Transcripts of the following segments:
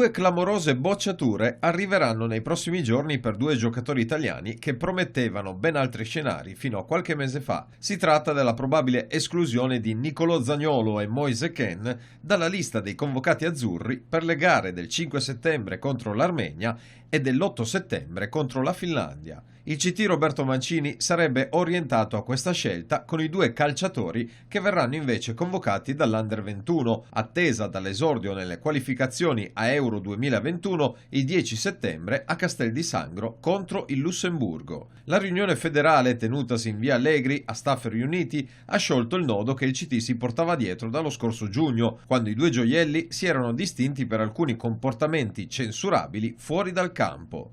Due clamorose bocciature arriveranno nei prossimi giorni per due giocatori italiani che promettevano ben altri scenari fino a qualche mese fa. Si tratta della probabile esclusione di Nicolò Zaniolo e Moise Kean dalla lista dei convocati azzurri per le gare del 5 settembre contro l'Armenia e dell'8 settembre contro la Finlandia. Il CT Roberto Mancini sarebbe orientato a questa scelta con i due calciatori che verranno invece convocati dall'Under 21, attesa dall'esordio nelle qualificazioni a Euro 2021 il 10 settembre a Castel di Sangro contro il Lussemburgo. La riunione federale tenutasi in via Allegri a Stafford Uniti ha sciolto il nodo che il CT si portava dietro dallo scorso giugno, quando i due gioielli si erano distinti per alcuni comportamenti censurabili fuori dal campo.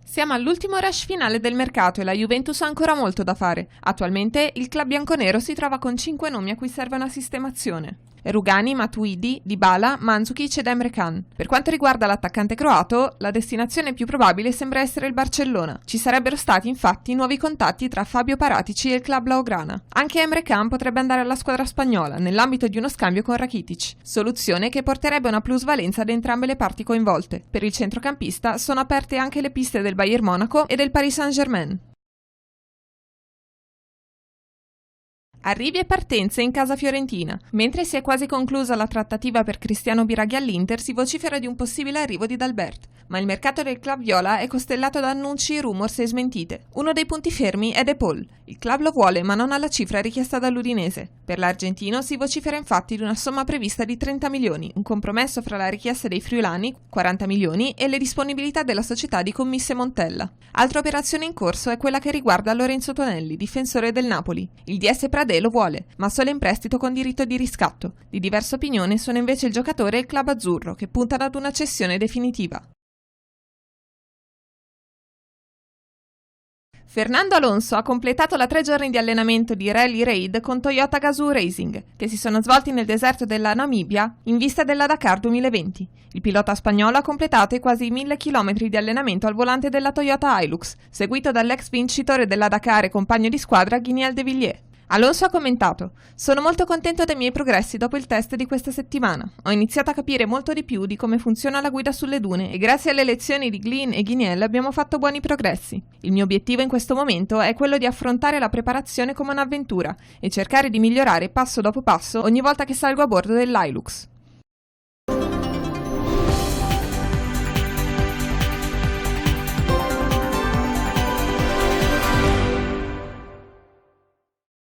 Siamo all'ultimo rush finale del mercato e la Juventus ha ancora molto da fare. Attualmente il club bianconero si trova con 5 nomi a cui serve una sistemazione: Rugani, Matuidi, Dybala, Mandzukic ed Emre Can. Per quanto riguarda l'attaccante croato, la destinazione più probabile sembra essere il Barcellona. Ci sarebbero stati infatti nuovi contatti tra Fabio Paratici e il club blaugrana. Anche Emre Can potrebbe andare alla squadra spagnola nell'ambito di uno scambio con Rakitic, soluzione che porterebbe una plusvalenza ad entrambe le parti coinvolte. Per il centrocampista sono aperte anche le piste del Bayern Monaco e del Paris Saint-Germain. Arrivi e partenze in casa fiorentina. Mentre si è quasi conclusa la trattativa per Cristiano Biraghi all'Inter, si vocifera di un possibile arrivo di D'Albert, ma il mercato del club viola è costellato da annunci, rumors e smentite. Uno dei punti fermi è De Paul. Il club lo vuole, ma non ha la cifra richiesta dall'Udinese. Per l'argentino si vocifera infatti di una somma prevista di 30 milioni, un compromesso fra la richiesta dei friulani, 40 milioni, e le disponibilità della società di Commisse Montella. Altra operazione in corso è quella che riguarda Lorenzo Tonelli, difensore del Napoli. Il DS Pradè lo vuole, ma solo in prestito con diritto di riscatto. Di diversa opinione sono invece il giocatore e il club azzurro, che puntano ad una cessione definitiva. Fernando Alonso ha completato la 3 giorni di allenamento di Rally Raid con Toyota Gazoo Racing, che si sono svolti nel deserto della Namibia in vista della Dakar 2020. Il pilota spagnolo ha completato i quasi 1000 km di allenamento al volante della Toyota Hilux, seguito dall'ex vincitore della Dakar e compagno di squadra Guignél de Villiers. Alonso ha commentato: "Sono molto contento dei miei progressi dopo il test di questa settimana. Ho iniziato a capire molto di più di come funziona la guida sulle dune e grazie alle lezioni di Glyn e Guignél abbiamo fatto buoni progressi. Il mio obiettivo in questo momento è quello di affrontare la preparazione come un'avventura e cercare di migliorare passo dopo passo ogni volta che salgo a bordo dell'Hilux."